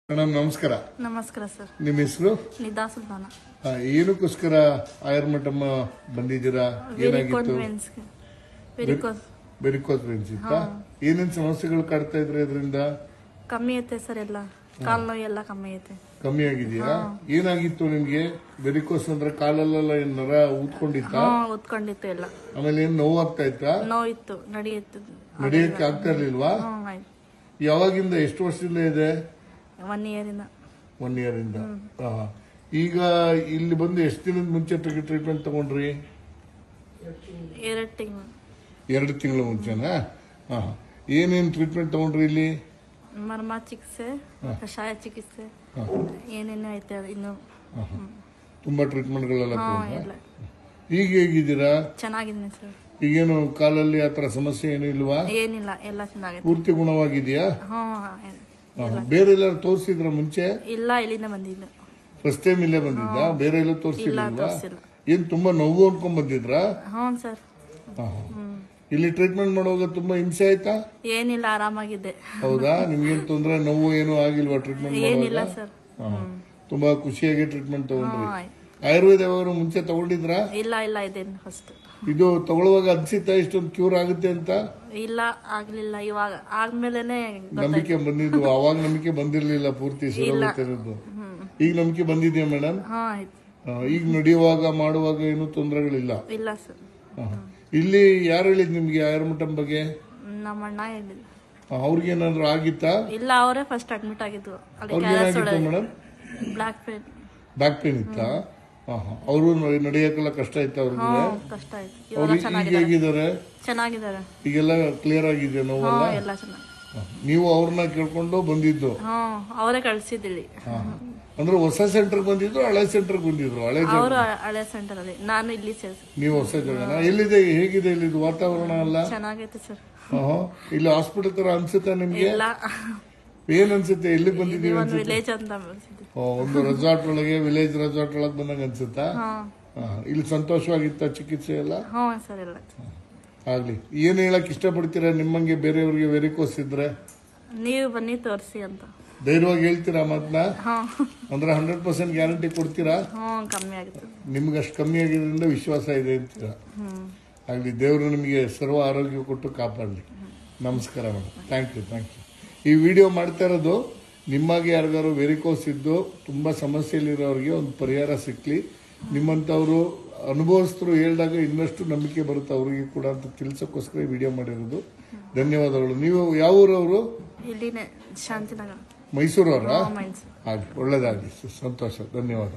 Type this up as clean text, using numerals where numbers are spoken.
Madam ನಮಸ್ಕಾರ. ನಮಸ್ಕಾರ sir. ನಿಮ್ಮ ಹೆಸರು? ನಿದಾ ಸುಲ್ತಾನ. ಏನಕ್ಕೋಸ್ಕರ ಆಯುರ್ಮಠಮ್ಮ ಬಂದಿದ್ದೀರಾ? ಏನಾಗಿತ್ತು? ವೆರಿಕೋಸ್ ವೆನ್ಸ್ ಇತ್ತಾ? ಏನೇನ್ ಸಮಸ್ಯೆಗಳು ಕಾಡ್ತಾ ಇದ್ರೆ ಅದರಿಂದ? ಕಮ್ಮಿ ಐತೆ ಸರ್, ಎಲ್ಲ ಕಾಲ್ ನೋವು ಎಲ್ಲ ಕಮ್ಮಿ ಐತೆ. ಕಮ್ಮಿ ಆಗಿದೆಯಾ? ಏನಾಗಿತ್ತು ನಿಮ್ಗೆ? ವೆರಿಕೋಸ್ ಅಂದ್ರೆ ಕಾಲಲ್ಲೆಲ್ಲ ಏನ್ ನರ ಊದ್ಕೊಂಡಿತ್ತ? ಊದ್ಕೊಂಡಿತ್ತು ಎಲ್ಲ. ಆಮೇಲೆ ಏನ್ ನೋವು ಆಗ್ತಾ ಇತ್ತಾ? ನೋವಿತ್ತು, ನಡೆಯಕ್ಕೆ ಆಗ್ತಾ ಇರ್ಲಿಲ್ವಾ? ಯಾವಾಗಿಂದ, ಎಷ್ಟು ವರ್ಷದಿಂದ ಇದೆ? 1 year ಇಂದ. 1 year ಇಂದ. ಈಗ ಇಲ್ಲಿ ಬಂದು ಎಷ್ಟು ದಿನದ ಮುಂಚೆ ಟ್ರೀಟ್ಮೆಂಟ್ ತಗೊಂಡ್ರಿ? 2 ತಿಂಗಳು. 2 ತಿಂಗಳ ಮುಂಚೆನಾ? ಏನೇನ್ ಟ್ರೀಟ್ಮೆಂಟ್ ತಗೊಂಡ್ರಿ ಇಲ್ಲಿ? ಮರ್ಮ ಚಿಕಿತ್ಸೆ, ಕಷಾಯ ಚಿಕಿತ್ಸೆ, ಏನೇನು ಐತೆ ಇನ್ನು ತುಂಬಾ ಟ್ರೀಟ್ಮೆಂಟ್ಗಳೆಲ್ಲ ಈಗ ಹೇಗಿದ್ದೀರಾ? ಚೆನ್ನಾಗಿದ್ದೀನಿ ಸರ್. ಈಗೇನು ಕಾಲಲ್ಲಿ ಆತರ ಸಮಸ್ಯೆ ಏನು ಇಲ್ವಾ? ಏನಿಲ್ಲ, ಎಲ್ಲ ಚೆನ್ನಾಗಿದೆ. ಪೂರ್ತಿ ಗುಣವಾಗಿದೆಯಾ? ಬೇರೆ ಎಲ್ಲ ತೋರಿಸಿದ್ರ ಮುಂಚೆ? ಇಲ್ಲ, ಇಲ್ಲಿಂದ ಬಂದಿಲ್ಲ. ಫಸ್ಟ್ ಟೈಮ್ ಇಲ್ಲೇ ಬಂದಿದ್ದ? ಬೇರೆ ಎಲ್ಲ ತೋರಿಸಿಲ್ಲ? ಏನ್ ತುಂಬಾ ನೋವು ಅನ್ಕೊಂಡ್ ಬಂದಿದ್ರಾ? ಹ್ಞೂ ಸರ್. ಇಲ್ಲಿ ಟ್ರೀಟ್ಮೆಂಟ್ ಮಾಡುವಾಗ ತುಂಬಾ ಹಿಂಸೆ ಆಯ್ತಾ? ಏನಿಲ್ಲ, ಆರಾಮಾಗಿದೆ. ಹೌದಾ? ನಿಮ್ಗೇನ್ ತೊಂದ್ರೆ, ನೋವು ಏನೂ ಆಗಿಲ್ವಾ ಟ್ರೀಟ್ಮೆಂಟ್ ಏನಿಲ್ಲ ಸರ್. ತುಂಬಾ ಖುಷಿಯಾಗಿ ಟ್ರೀಟ್ಮೆಂಟ್ ತಗೊಂಡ್ರಿ. ಆಯುರ್ವೇದ ಯಾವಾಗ ಮುಂಚೆ ತಗೊಂಡಿದ್ರಾ? ಇಲ್ಲ, ಇದೇನು ಫಸ್ಟ್. ಇದು ತಗೊಳ್ಳುವಾಗ ಅನ್ಸಿತ್ತಾ ಇಷ್ಟೊಂದು ಕ್ಯೂರ್ ಆಗುತ್ತೆ ಅಂತ? ಇಲ್ಲ, ಆಗ್ಲಿಲ್ಲ. ಇವಾಗ ಆದ್ಮೇಲೆನೆ ನಂಬಿಕೆ ಬಂದಿದ್ದು. ಅವಾಗ ನಂಬಿಕೆ ಬಂದಿರ್ಲಿಲ್ಲ ಪೂರ್ತಿ ಸುರಕ್ಷಿತ. ಈಗ ನಂಬಿಕೆ ಬಂದಿದ್ಯಾ ಮೇಡಮ್? ಈಗ ನಡೆಯುವಾಗ ಮಾಡುವಾಗ ಏನು ತೊಂದರೆಗಳಿಲ್ಲ? ಇಲ್ಲ ಸರ್. ಇಲ್ಲಿ ಯಾರು ಹೇಳಿದ್ ನಿಮ್ಗೆ ಆಯುರ್ಮಠಂ ಬಗ್ಗೆ? ನಮ್ಮ ಅಣ್ಣ ಹೇಳಿಲ್ಲ. ಅವ್ರಿಗೇನಾದ್ರು ಆಗಿತ್ತಾ? ಇಲ್ಲ, ಅವರೇ ಫಸ್ಟ್ ಅಡ್ಮಿಟ್ ಆಗಿದ್ದು. ಮೇಡಮ್ ಬ್ಯಾಕ್ ಪೇನ್ ಇತ್ತಾ? ಅವರು ನಡೆಯಕ್ಕೆಲ್ಲ ಕಷ್ಟ ಆಯ್ತಾ ಅವ್ರಿಗೆ? ಕಷ್ಟ ಆಯ್ತು. ಈಗ ಹೇಗಿದ್ದಾರೆ? ಚೆನ್ನಾಗಿದ್ದಾರೆ. ಈಗೆಲ್ಲ ಕ್ಲಿಯರ್ ಆಗಿದೆ ನೋವೆಲ್ಲ? ಎಲ್ಲ ಚೆನ್ನಾಗಿ. ನೀವು ಅವ್ರನ್ನ ಕೇಳ್ಕೊಂಡು ಬಂದಿದ್ದು? ಅವರೇ ಕಳ್ಸಿದ್ದಿಲ್ಲಿ. ಅಂದ್ರೆ ಹೊಸ ಸೆಂಟರ್ ಬಂದಿದ್ರು, ಹಳೆ ಸೆಂಟರ್ ಬಂದಿದ್ರು? ಹಳೆ ಸೆಂಟರ್ ಅಲ್ಲಿ, ನಾನು ಇಲ್ಲಿ ನೀವು ಹೊಸ ಜಾಗನ? ಎಲ್ಲಿದೆ, ಹೇಗಿದೆ ಇಲ್ಲಿದು ವಾತಾವರಣ ಎಲ್ಲ? ಚೆನ್ನಾಗೈತೆ ಸರ್. ಇಲ್ಲಿ ಹಾಸ್ಪಿಟಲ್ ತರ ಅನ್ಸುತ್ತಾ ನಿಮ್ಗೆ? ಏನ್ ಅನ್ಸುತ್ತೆ? ಎಲ್ಲಿ ಬಂದಿದ್ದೀವಿ? ವಿಲೇಜ್ ಅಂತ. ಒಂದು ರೆಸಾರ್ಟ್ ಒಳಗೆ, ವಿಲೇಜ್ ರೆಸಾರ್ಟ್ ಒಳಗೆ ಬಂದಂಗ ಅನ್ಸುತ್ತಾ? ಇಲ್ಲಿ ಸಂತೋಷವಾಗಿತ್ತ ಚಿಕಿತ್ಸೆ ಎಲ್ಲ? ಆಗ್ಲಿ. ಏನ್ ಹೇಳಕ್ ಇಷ್ಟಪಡ್ತೀರಾ ನಿಮ್ಮಂಗೆ ಬೇರೆಯವ್ರಿಗೆ ವೆರಿಕೋಸ್ ಇದ್ರೆ? ನೀವು ಬನ್ನಿ ತೋರಿಸಿ ಅಂತ ಧೈರ್ಯವಾಗಿ ಹೇಳ್ತೀರಾ ಮಾತನ್ನ? ಅಂದ್ರೆ 100% ಗ್ಯಾರಂಟಿ ಕೊಡ್ತೀರಾ? ಕಮ್ಮಿ ಆಗುತ್ತೆ. ನಿಮ್ಗೆ ಅಷ್ಟು ಕಮ್ಮಿ ಆಗಿದ್ರಿಂದ ವಿಶ್ವಾಸ ಇದೆ ಅಂತೀರಾ? ಆಗ್ಲಿ. ದೇವರು ನಿಮಗೆ ಸರ್ವ ಆರೋಗ್ಯ ಕೊಟ್ಟು ಕಾಪಾಡಲಿ. ನಮಸ್ಕಾರ ಮೇಡಮ್. Thank you. ಈ ವಿಡಿಯೋ ಮಾಡ್ತಾ ಇರೋದು ನಿಮಗೆ ಯಾರಿಗಾರು ವೆರಿಕೋಸ್ ಇದ್ದು ತುಂಬಾ ಸಮಸ್ಯೆಯಲ್ಲಿರೋರಿಗೆ ಒಂದು ಪರಿಹಾರ ಸಿಕ್ಲಿ, ನಿಮ್ಮಂಥವ್ರು ಅನುಭವಿಸ್ತರು ಹೇಳಿದಾಗ ಇನ್ನಷ್ಟು ನಂಬಿಕೆ ಬರುತ್ತೆ ಅವರಿಗೆ ಕೂಡ ಅಂತ ತಿಳಿಸೋಕ್ಕೋಸ್ಕರ ಈ ವಿಡಿಯೋ ಮಾಡಿರೋದು. ಧನ್ಯವಾದಗಳು. ನೀವು ಯಾವ ಊರವರು? ಶಾಂತಿನಗರ. ಮೈಸೂರವರಾ? ಒಳ್ಳೇದಾಗಲಿ. ಸಂತೋಷ. ಧನ್ಯವಾದ.